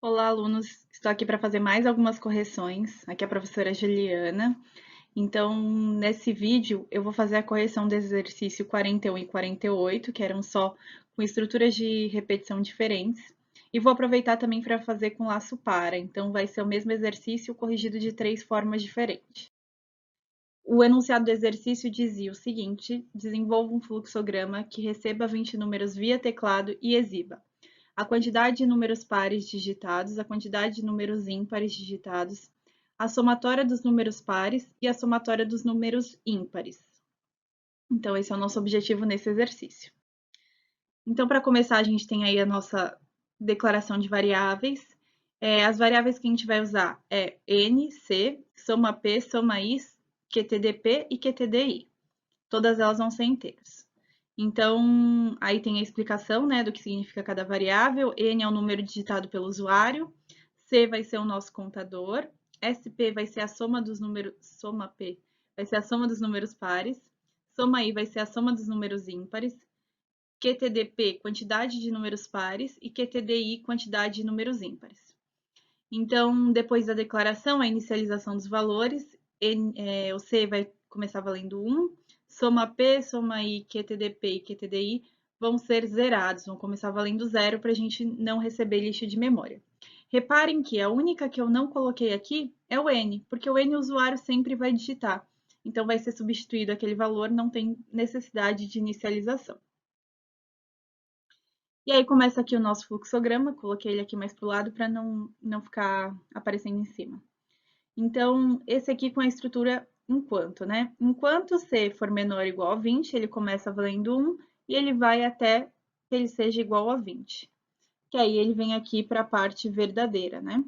Olá, alunos! Estou aqui para fazer mais algumas correções. Aqui é a professora Juliana. Então, nesse vídeo, eu vou fazer a correção do exercício 41 e 48, que eram só com estruturas de repetição diferentes. E vou aproveitar também para fazer com laço para. Então, vai ser o mesmo exercício corrigido de 3 formas diferentes. O enunciado do exercício dizia o seguinte: desenvolva um fluxograma que receba 20 números via teclado e exiba a quantidade de números pares digitados, a quantidade de números ímpares digitados, a somatória dos números pares e a somatória dos números ímpares. Então, esse é o nosso objetivo nesse exercício. Então, para começar, a gente tem aí a nossa declaração de variáveis. As variáveis que a gente vai usar é n, c, soma p, soma i, qtdp e qtdi. Todas elas vão ser inteiras. Então, aí tem a explicação, né, do que significa cada variável. N é o número digitado pelo usuário, C vai ser o nosso contador, SP vai ser a soma dos números, soma P vai ser a soma dos números pares, soma I vai ser a soma dos números ímpares, QTDP, quantidade de números pares, e QTDI, quantidade de números ímpares. Então, depois da declaração, a inicialização dos valores, o C vai começar valendo 1, soma P, soma I, QTDP e QTDI vão ser zerados, vão começar valendo 0 para a gente não receber lixo de memória. Reparem que a única que eu não coloquei aqui é o N, porque o N o usuário sempre vai digitar. Então, vai ser substituído aquele valor, não tem necessidade de inicialização. E aí começa aqui o nosso fluxograma, coloquei ele aqui mais para o lado para não ficar aparecendo em cima. Então, esse aqui com a estrutura enquanto, né? Enquanto C for menor ou igual a 20, ele começa valendo 1 e ele vai até que ele seja igual a 20. Que aí ele vem aqui para a parte verdadeira, né?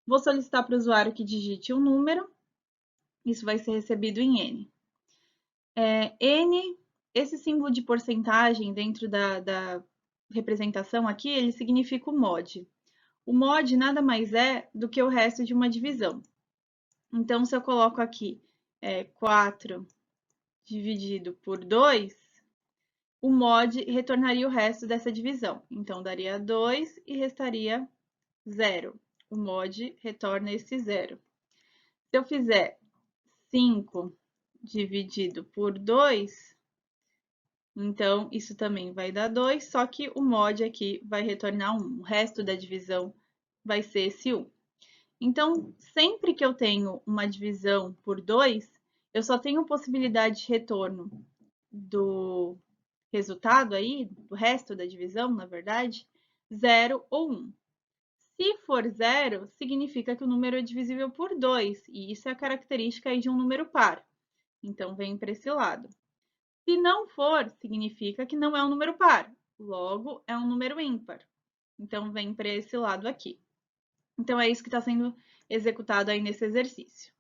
Vou solicitar para o usuário que digite um número, isso vai ser recebido em N. N, esse símbolo de porcentagem dentro da representação aqui, ele significa o mod. O mod nada mais é do que o resto de uma divisão. Então, se eu coloco aqui 4 dividido por 2, o mod retornaria o resto dessa divisão. Então, daria 2 e restaria 0. O mod retorna esse 0. Se eu fizer 5 dividido por 2, então isso também vai dar 2, só que o mod aqui vai retornar 1. O resto da divisão vai ser esse 1. Então, sempre que eu tenho uma divisão por 2, eu só tenho possibilidade de retorno do resultado aí, do resto da divisão, na verdade, 0 ou 1. Se for 0, significa que o número é divisível por 2, e isso é a característica aí de um número par. Então, vem para esse lado. Se não for, significa que não é um número par, logo é um número ímpar. Então, vem para esse lado aqui. Então, é isso que está sendo executado aí nesse exercício.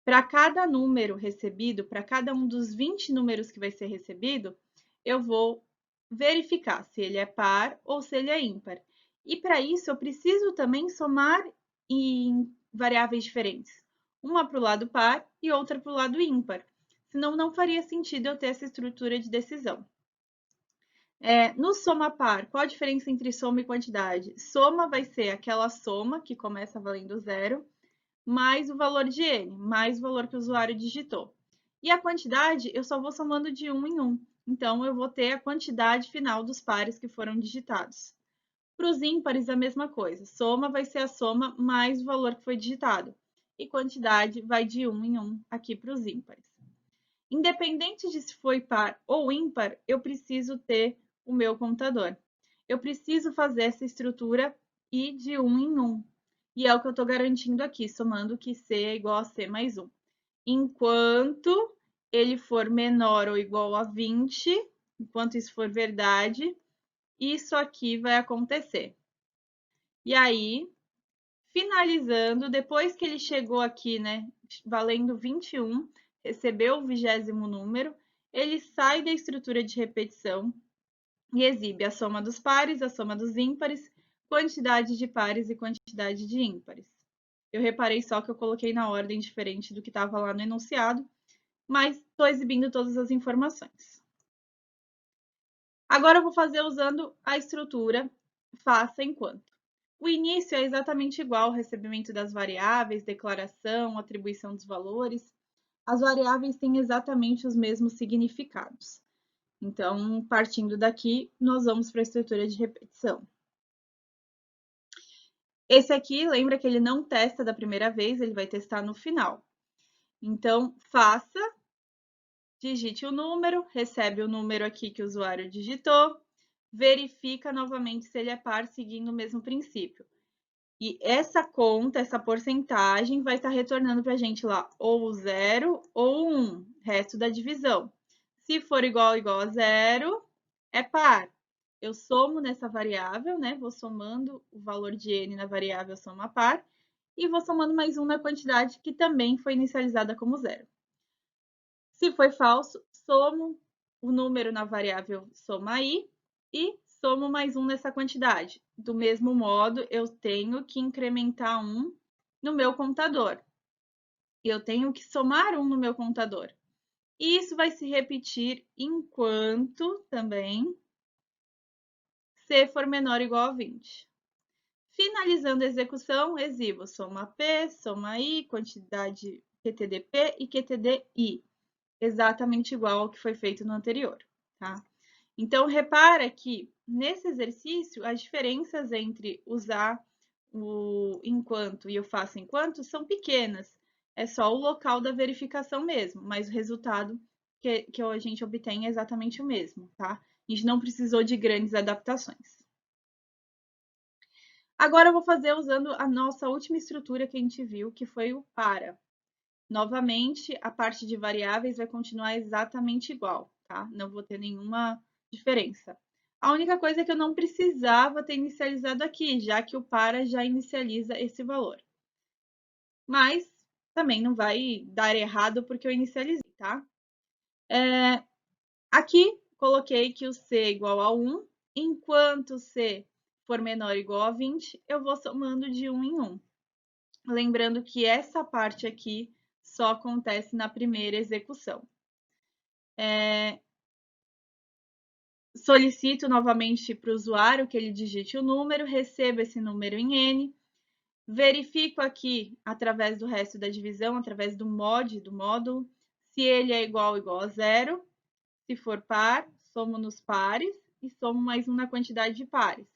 Para cada número recebido, para cada um dos 20 números que vai ser recebido, eu vou verificar se ele é par ou se ele é ímpar. E para isso, eu preciso também somar em variáveis diferentes. Uma para o lado par e outra para o lado ímpar. Senão, não faria sentido eu ter essa estrutura de decisão. No soma par, qual a diferença entre soma e quantidade? Soma vai ser aquela soma que começa valendo 0, mais o valor de n, mais o valor que o usuário digitou. E a quantidade, eu só vou somando de 1 em 1. Então, eu vou ter a quantidade final dos pares que foram digitados. Para os ímpares, a mesma coisa. Soma vai ser a soma mais o valor que foi digitado. E quantidade vai de 1 em 1 aqui para os ímpares. Independente de se foi par ou ímpar, eu preciso ter o meu contador. Eu preciso fazer essa estrutura ir de 1 em 1. E é o que eu estou garantindo aqui, somando que C é igual a C mais 1. Enquanto ele for menor ou igual a 20, enquanto isso for verdade, isso aqui vai acontecer. E aí, finalizando, depois que ele chegou aqui, né, valendo 21, recebeu o 20º número, ele sai da estrutura de repetição e exibe a soma dos pares, a soma dos ímpares, quantidade de pares e quantidade de ímpares. Eu reparei só que eu coloquei na ordem diferente do que estava lá no enunciado, mas estou exibindo todas as informações. Agora eu vou fazer usando a estrutura faça enquanto. O início é exatamente igual ao recebimento das variáveis, declaração, atribuição dos valores. As variáveis têm exatamente os mesmos significados. Então, partindo daqui, nós vamos para a estrutura de repetição. Esse aqui, lembra que ele não testa da primeira vez, ele vai testar no final. Então, faça, digite o número, recebe o número aqui que o usuário digitou, verifica novamente se ele é par seguindo o mesmo princípio. E essa conta, essa porcentagem, vai estar retornando para a gente lá ou 0 ou 1, resto da divisão. Se for igual a zero, é par. Eu somo nessa variável, né? Vou somando o valor de n na variável soma par e vou somando mais 1 na quantidade que também foi inicializada como zero. Se foi falso, somo o número na variável soma i e somo mais 1 nessa quantidade. Do mesmo modo, eu tenho que incrementar 1 no meu contador. Eu tenho que somar 1 no meu contador. E isso vai se repetir enquanto também C for menor ou igual a 20. Finalizando a execução, exibo soma P, soma I, quantidade QTDP e QTDI, exatamente igual ao que foi feito no anterior, tá? Então, repara que nesse exercício, as diferenças entre usar o enquanto e o faço enquanto são pequenas. É só o local da verificação mesmo, mas o resultado que a gente obtém é exatamente o mesmo, tá? A gente não precisou de grandes adaptações. Agora eu vou fazer usando a nossa última estrutura que a gente viu, que foi o para. Novamente, a parte de variáveis vai continuar exatamente igual, tá? Não vou ter nenhuma diferença. A única coisa é que eu não precisava ter inicializado aqui, já que o para já inicializa esse valor. Mas também não vai dar errado porque eu inicializei, tá? Aqui, coloquei que o C é igual a 1, enquanto C for menor ou igual a 20, eu vou somando de 1 em 1. Lembrando que essa parte aqui só acontece na primeira execução. Solicito novamente para o usuário que ele digite o número, receba esse número em N, verifico aqui, através do resto da divisão, através do mod, do módulo, se ele é igual ou igual a zero. Se for par, somo nos pares e somo mais 1 na quantidade de pares.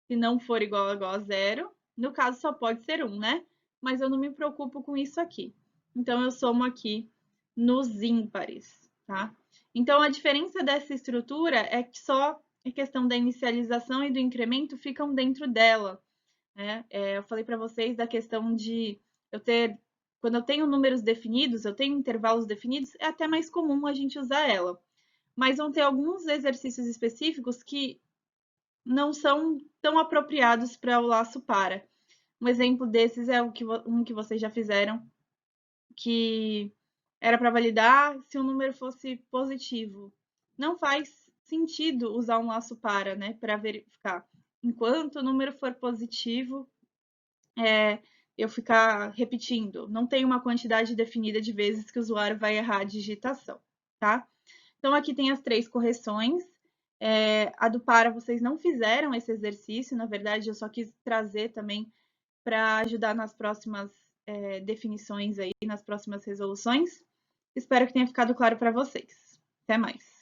Se não for igual ou igual a zero, no caso só pode ser 1, né? Mas eu não me preocupo com isso aqui. Então, eu somo aqui nos ímpares, tá? Então, a diferença dessa estrutura é que só a questão da inicialização e do incremento ficam dentro dela, né? Eu falei para vocês da questão de eu ter, quando eu tenho números definidos, eu tenho intervalos definidos, é até mais comum a gente usar ela. Mas vão ter alguns exercícios específicos que não são tão apropriados para o laço para. Um exemplo desses é um que vocês já fizeram, que era para validar se o número fosse positivo. Não faz sentido usar um laço para, né, para verificar. Enquanto o número for positivo, eu ficar repetindo. Não tem uma quantidade definida de vezes que o usuário vai errar a digitação, tá? Então, aqui tem as 3 correções. A do para vocês não fizeram esse exercício, na verdade, eu só quis trazer também para ajudar nas próximas definições aí, nas próximas resoluções. Espero que tenha ficado claro para vocês. Até mais!